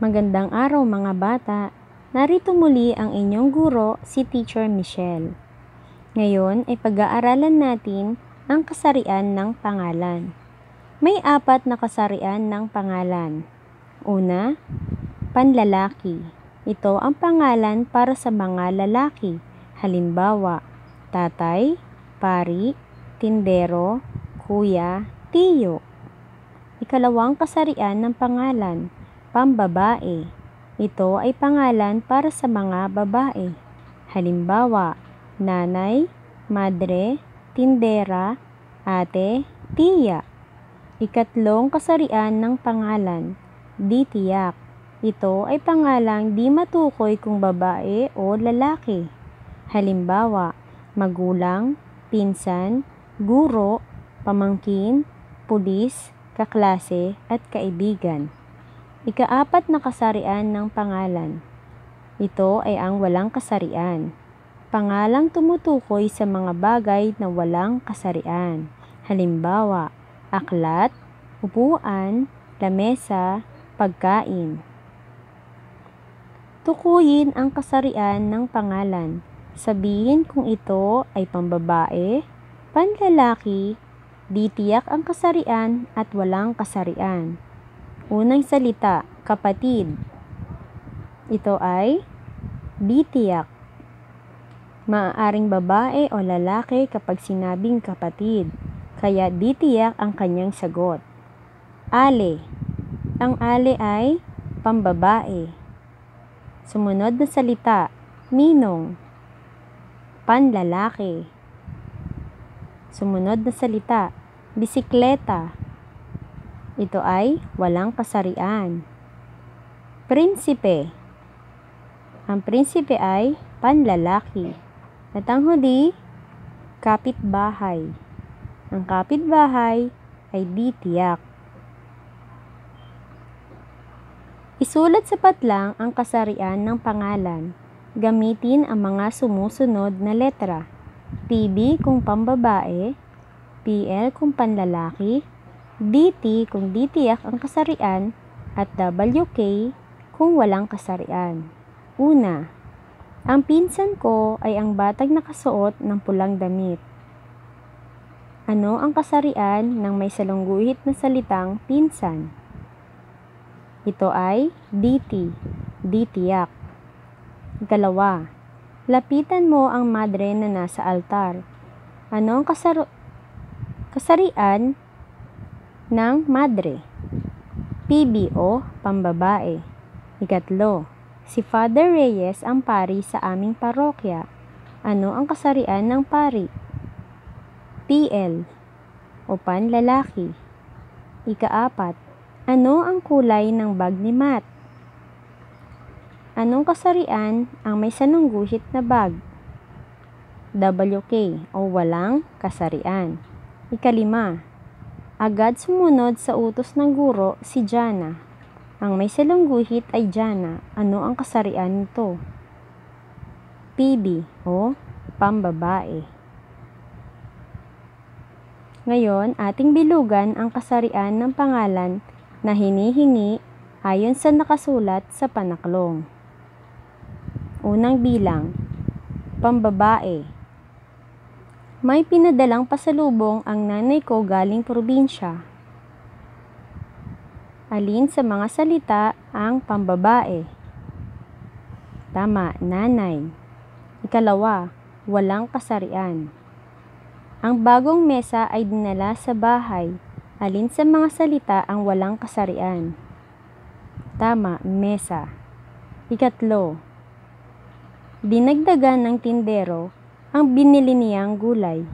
Magandang araw mga bata. Narito muli ang inyong guro, si Teacher Michelle. Ngayon ay pag-aaralan natin ang kasarian ng pangalan. May 4 na kasarian ng pangalan. Una, panlalaki. Ito ang pangalan para sa mga lalaki. Halimbawa, tatay, pari, tindero, kuya, tiyo. Ikalawang kasarian ng pangalan, pambabae. Ito ay pangalan para sa mga babae. Halimbawa, nanay, madre, tindera, ate, tiya. Ikatlong kasarian ng pangalan, ditiyak. Ito ay pangalang di matukoy kung babae o lalaki. Halimbawa, magulang, pinsan, guro, pamangkin, pulis, kaklase at kaibigan. Ika-4 na kasarian ng pangalan. Ito ay ang walang kasarian. Pangalang tumutukoy sa mga bagay na walang kasarian. Halimbawa, aklat, upuan, lamesa, pagkain. Tukuyin ang kasarian ng pangalan. Sabihin kung ito ay pambabae, panlalaki, ditiyak ang kasarian at walang kasarian. Unang salita, kapatid. Ito ay ditiyak. Maaaring babae o lalaki kapag sinabing kapatid, kaya ditiyak ang kanyang sagot. Ale. Ang ale ay pambabae. Sumunod na salita, ninong. Panlalaki. Sumunod na salita, bisikleta. Ito ay walang kasarian. Prinsipe. Ang prinsipe ay panlalaki. At ang huli, kapitbahay. Ang kapitbahay ay ditiyak. Isulat sa patlang ang kasarian ng pangalan. Gamitin ang mga sumusunod na letra. PB kung pambabae, PL kung panlalaki, DT kung ditiyak ang kasarian, at WK kung walang kasarian. Una, ang pinsan ko ay ang batang nakasuot ng pulang damit. Ano ang kasarian ng may salungguhit na salitang pinsan? Ito ay DT, ditiyak. Ikalawa, lapitan mo ang madre na nasa altar. Ano ang kasarian ng madre? PB o pambabae. Ikatlo, si Father Reyes ang pari sa aming parokya. Ano ang kasarian ng pari? PL o panlalaki. Ika-4, ano ang kulay ng bag ni Matt? Anong kasarian ang may sanungguhit na bag? WK o walang kasarian. Ika-5, agad sumunod sa utos ng guro si Jana. Ang may salungguhit ay Jana. Ano ang kasarian nito? PB o pambabae. Ngayon, ating bilugan ang kasarian ng pangalan na hinihingi ayon sa nakasulat sa panaklong. Unang bilang, pambabae. May pinadalang pasalubong ang nanay ko galing probinsya. Alin sa mga salita ang pambabae? Tama, nanay. Ikalawa, walang kasarian. Ang bagong mesa ay dinala sa bahay. Alin sa mga salita ang walang kasarian? Tama, mesa. Ikatlo, dinagdagan ng tindero ang binili niyang gulay.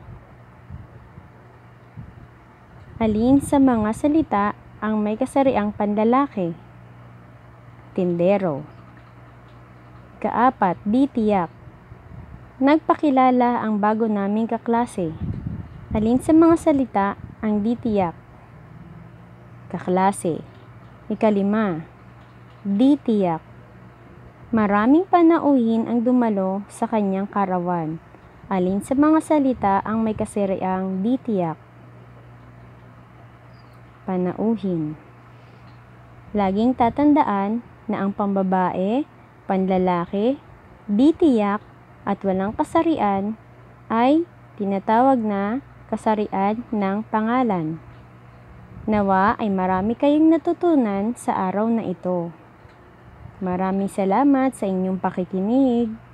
Alin sa mga salita ang may kasariang panlalaki? Tindero. Ika-4, ditiyak. Nagpakilala ang bago naming kaklase. Alin sa mga salita ang ditiyak? Kaklase. Ika-5, ditiyak. Maraming panauhin ang dumalo sa kanyang karawan. Alin sa mga salita ang may kasariang ditiyak? Panauhin. Laging tatandaan, na ang pambabae, panlalaki, di tiyak at walang kasarian ay tinatawag na kasarian ng pangalan. Nawa ay marami kayong natutunan sa araw na ito. Maraming salamat sa inyong pakikinig.